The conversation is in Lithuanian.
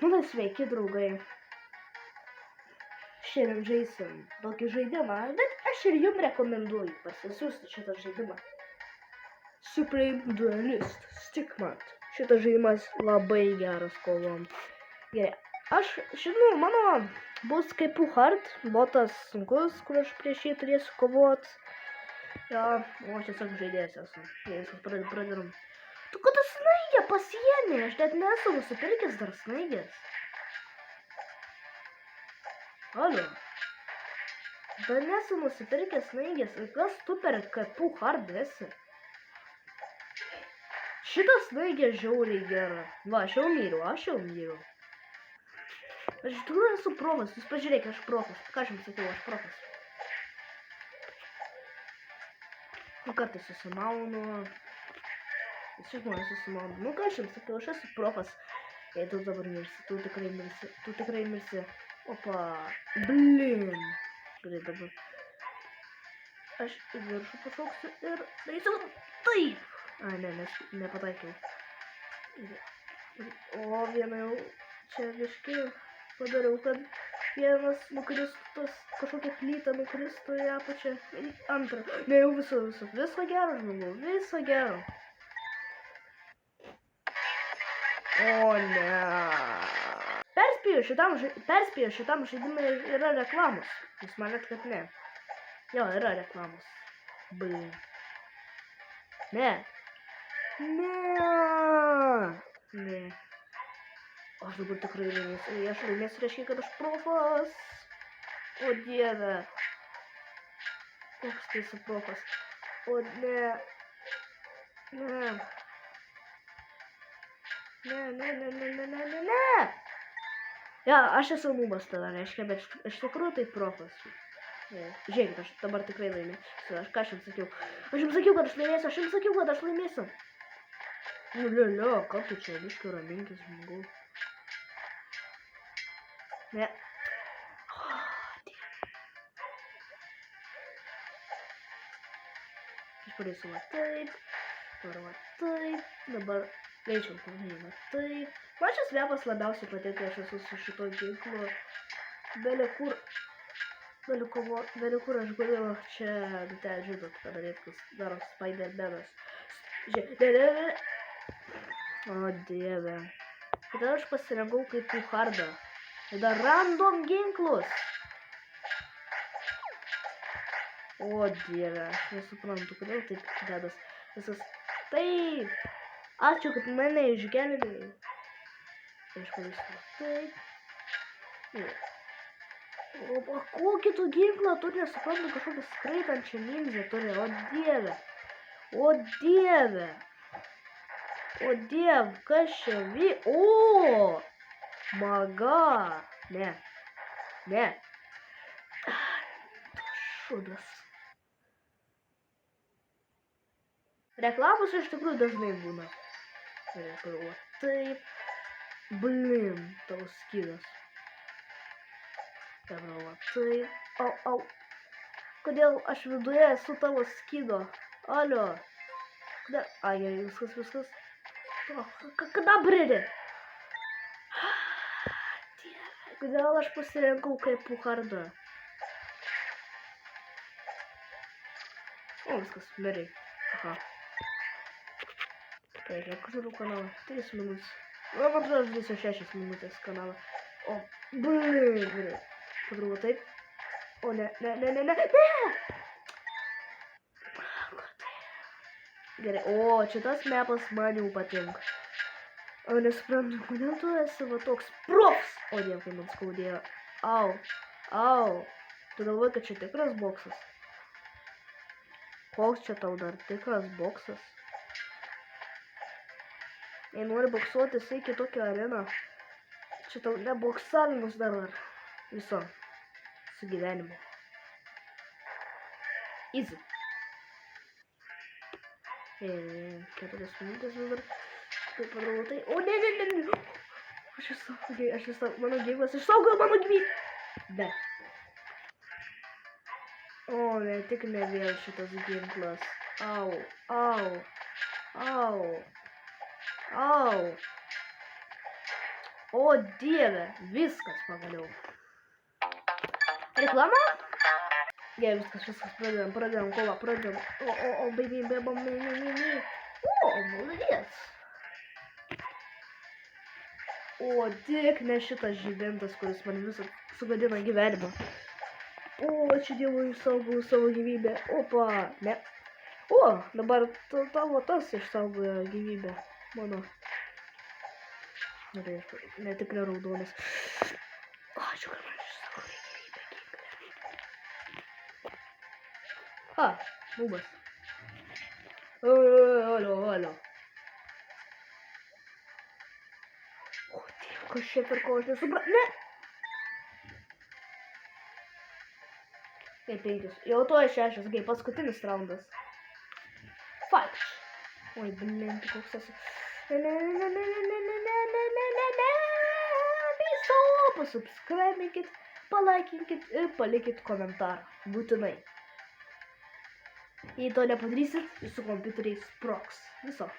Nu, sveiki, draugai. Šiandien žaisim tokį žaidimą, bet aš ir jums rekomenduoju parsisiųsti šitą žaidimą. Supreme Duelist Stickman. Šitas žaidimas labai geras kovom. Gerai, aš žinau, mano bus kaip hard, botas sunkus, kur aš prieš jį turėsiu kovot. Ja, o aš tiesiog žaidėjas esu. Viskas pradėrum. Tu kad tu snaigę pasiėmė, aš net nesu nusipirkęs dar snaigės. Alio. Dar nesu nusipirkęs snaigės, ir kas tu per kapų hard esi? Šitą snaigę žiauriai gera. Va, aš jau myriu. Aš iš tikrųjų esu profas, jūs pažiūrėk, aš profas. Ką aš jums sakiau, aš profas. Nu, kartais susimaunu. Visi žmonės susimaunu. Nu, ką aš jums sakiau, aš esu profas. Jei tu dabar mirsi, tu tikrai mirsi. Opa, blin. Gerai dabar. Aš į viršų pašauksiu ir darysiu taip. A, ne, nepataikiau. O, vieną jau čia biškį padariau, kad vienas nukristus, kažkokia plyta nukristų į apačią. Antrą. Ne, jau viso gero, žmogau, viso gero. O, ne. Perspėju, šitam žaidimui yra reklamos. Jūs manėt, kad ne. Jo, yra reklamos. Blin. Ne. Aš dabar tikrai laimėsiu. Aš laimėsiu, reiškia, kad aš profas. O dieve. Koks tai esu profas. O ne. Ne. Ja, aš esu nubas tada, reiškia, bet iš tikrųjų tai profas. Žiūrėkit, aš dabar tikrai laimėsiu. Ką aš jums sakiau? Aš jums sakiau, kad aš laimėsiu. Nu, liulio, ką tu čia biškai raminkis, žmogau? Ne. Aš pradėsiu va taip. Dabar greičiau paminėjimą taip. Man šis vepas labiausiai patinka, aš esu su šito ginklu. Belikur aš galiu čia, žinot, ką daryti, kas daro Spider-Manas. Žiūrėk. O dieve. Tada aš pasirengau kaip į hardą. Tada random ginklus. O dieve, aš nesuprantu, kodėl taip dedas. Visas taip. Ačiū, kad mane išgelbėjai. Aš padarysiu taip. O kokį tu ginklą turi, nesuprantu, kažkokį skraitančią ninja turi. O dieve. O dieve, kas čia O! Maga. Ne. Šudas. Reklamos iš tikrųjų dažnai būna. Taip. Blin, tavo skydas. Taip. Au. Kodėl aš viduje esu tavo skydo? Alio. Kodėl? Ai, viskas. Kada brėdė? Kodėl aš pasirinkau kaip hardą? O, viskas, meriai. Aha. Reikia, kažkuriu kanalą. 3 minutės. Man atrodo, aš 26 minutės kanalą. O, blin. Padarau taip. O, ne. Gerai, o, šitas mepas man jau patinka. O, nesuprantu, kodėl tu esi va toks profs? O, dieve, kai man skaudėjo. Au. Tu galvoji, kad čia tikras boksas? Koks čia tau dar tikras boksas? Jei nori boksuotis, eik į tokią areną. Čia tau ne boksavimus dar viso. Su gyvenimu. Easy. 4 minutės vis dar. Taip padarau tai. O, ne. Aš esu, mano ginklas išsaugo mano gyvybę. Ne. O, ne, tik ne vėl šitas ginklas. Au. O dieve, viskas pagaliau. Reklama? Gerai, viskas, pradedam kovą, pradedam. O, baby, O, молодец. O, tik ne šitas žibintas, kuris man visą sugadina gyvenimą. O, ačiū Dievui, išsaugojau savo gyvybę. Opa, ne. O, dabar tavo tas išsaugojo gyvybę. Mano. Ne, tik ne raudonas. Ačiū, kad man išsaugojo gyvybę. Ha, nubas. Alio. O, Dieve, kas čia per ko aš nesuprantu. Ne. Tai 5. Jau to 6, gai, paskutinis raundas. Fight. Oi, blin, koks esu. Viso, pasubscribinkit, palaikinkit ir palikit komentarą. Būtinai. Jei to nepadarysit, jūsų kompiuteriai sprogs. Viso.